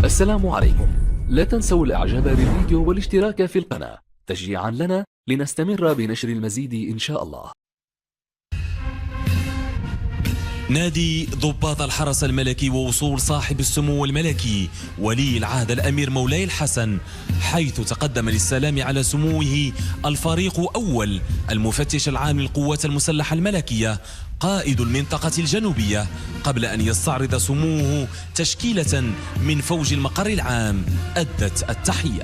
السلام عليكم. لا تنسوا الاعجاب بالفيديو والاشتراك في القناة تشجيعا لنا لنستمر بنشر المزيد ان شاء الله. نادي ضباط الحرس الملكي ووصول صاحب السمو الملكي ولي العهد الأمير مولاي الحسن، حيث تقدم للسلام على سموه الفريق أول المفتش العام للقوات المسلحة الملكية قائد المنطقة الجنوبية، قبل أن يستعرض سموه تشكيلة من فوج المقر العام أدت التحية.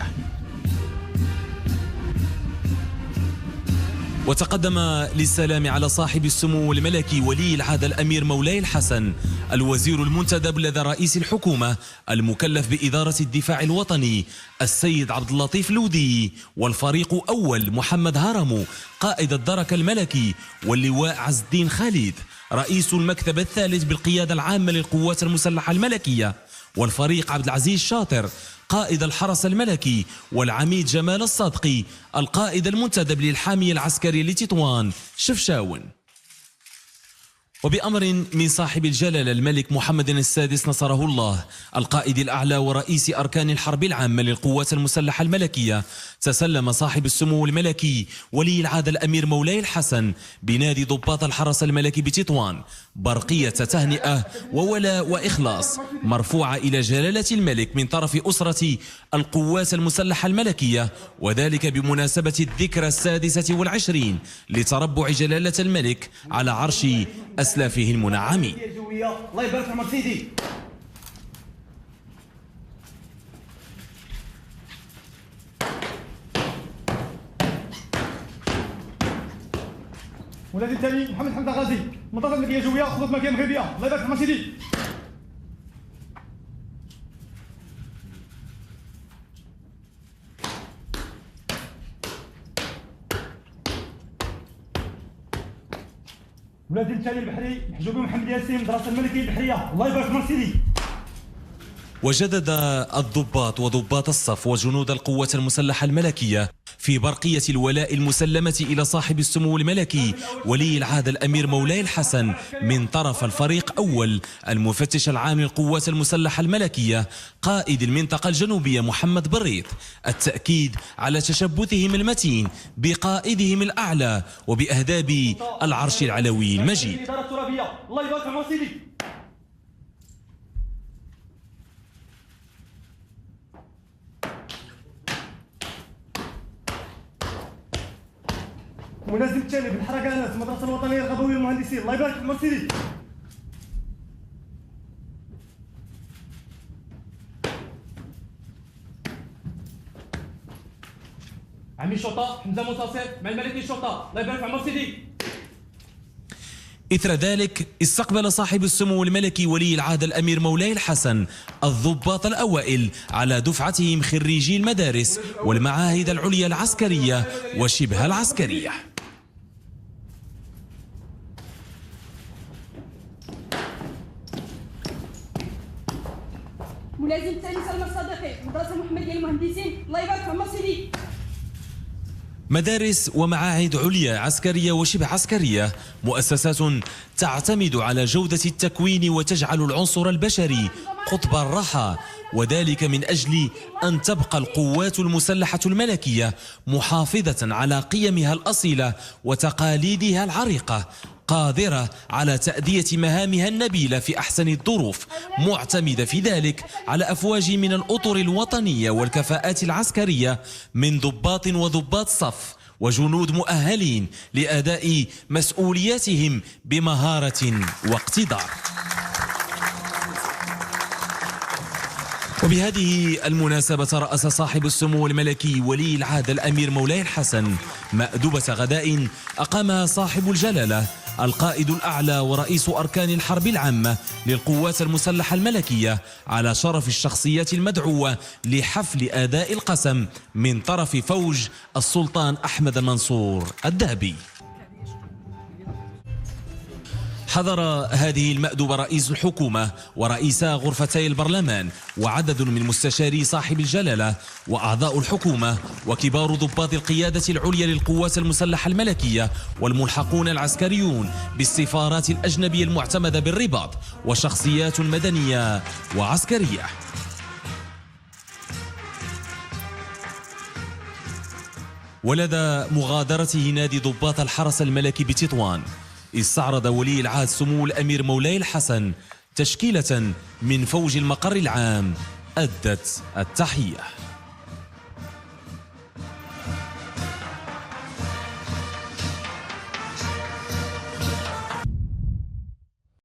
وتقدم للسلام على صاحب السمو الملكي ولي العهد الأمير مولاي الحسن الوزير المنتدب لدى رئيس الحكومة المكلف بإدارة الدفاع الوطني السيد عبد اللطيف لودي، والفريق أول محمد هرمو قائد الدرك الملكي، واللواء عز الدين خالد رئيس المكتب الثالث بالقيادة العامة للقوات المسلحة الملكية، والفريق عبد العزيز شاطر قائد الحرس الملكي، والعميد جمال الصادقي القائد المنتدب للحامية العسكرية لتطوان شفشاون. وبأمر من صاحب الجلالة الملك محمد السادس نصره الله القائد الأعلى ورئيس أركان الحرب العامة للقوات المسلحة الملكية، تسلم صاحب السمو الملكي ولي العهد الأمير مولاي الحسن بنادي ضباط الحرس الملكي بتطوان برقية تهنئة وولاء وإخلاص مرفوعة إلى جلالة الملك من طرف أسرة القوات المسلحة الملكية، وذلك بمناسبة الذكرى 26 لتربع جلالة الملك على عرش أسلافه المنعمين. الله يبارك في عمر سيدي. ولادي الثاني محمد حمد غازي منطقة الملكية جوية خطوط ملكية مغربية. الله يبارك في عمر سيدي. ولادي الثاني البحري محجوبي محمد ياسين مدرسة الملكية البحرية. الله يبارك في عمر سيدي. وجدد الضباط وضباط الصف وجنود القوات المسلحة الملكية في برقية الولاء المسلمة إلى صاحب السمو الملكي ولي العهد الأمير مولاي الحسن من طرف الفريق أول المفتش العام للقوات المسلحة الملكية قائد المنطقة الجنوبية محمد بريط، التأكيد على تشبثهم المتين بقائدهم الأعلى وبأهداب العرش العلوي المجيد. الله يبارك في عمر سيدي. منازل الثاني بالحركات المدرسة الوطنية الغابوية للمهندسين. الله يبارك في عمر سيدي. عمي الشرطة حمزة منتصر مع الملكي الشرطة. الله يبارك في عمر سيدي. إثر ذلك استقبل صاحب السمو الملكي ولي العهد الأمير مولاي الحسن الضباط الأوائل على دفعتهم خريجي المدارس والمعاهد العليا العسكرية وشبه العسكرية. ملازم الثاني سلمى الصديقي مدرسة المحمدية للمهندسين. الله يبارك في عمر سيدي. مدارس ومعاهد عليا عسكرية وشبه عسكرية، مؤسسات تعتمد على جودة التكوين وتجعل العنصر البشري قطب الرحى، وذلك من أجل أن تبقى القوات المسلحة الملكية محافظة على قيمها الأصيلة وتقاليدها العريقة، قادرة على تأدية مهامها النبيلة في أحسن الظروف، معتمدة في ذلك على أفواج من الأطر الوطنية والكفاءات العسكرية من ضباط وضباط صف وجنود مؤهلين لأداء مسؤولياتهم بمهارة واقتدار. وبهذه المناسبة رأس صاحب السمو الملكي ولي العهد الأمير مولاي الحسن مأدبة غداء أقامها صاحب الجلالة القائد الأعلى ورئيس أركان الحرب العامة للقوات المسلحة الملكية على شرف الشخصيات المدعوة لحفل أداء القسم من طرف فوج السلطان أحمد المنصور الذهبي. حضر هذه المأدبة رئيس الحكومة ورئيسا غرفتي البرلمان وعدد من مستشاري صاحب الجلالة وأعضاء الحكومة وكبار ضباط القيادة العليا للقوات المسلحة الملكية والملحقون العسكريون بالسفارات الأجنبية المعتمدة بالرباط وشخصيات مدنية وعسكرية. ولدى مغادرته نادي ضباط الحرس الملكي بتطوان استعرض ولي العهد سمو الأمير مولاي الحسن تشكيلة من فوج المقر العام أدت التحية.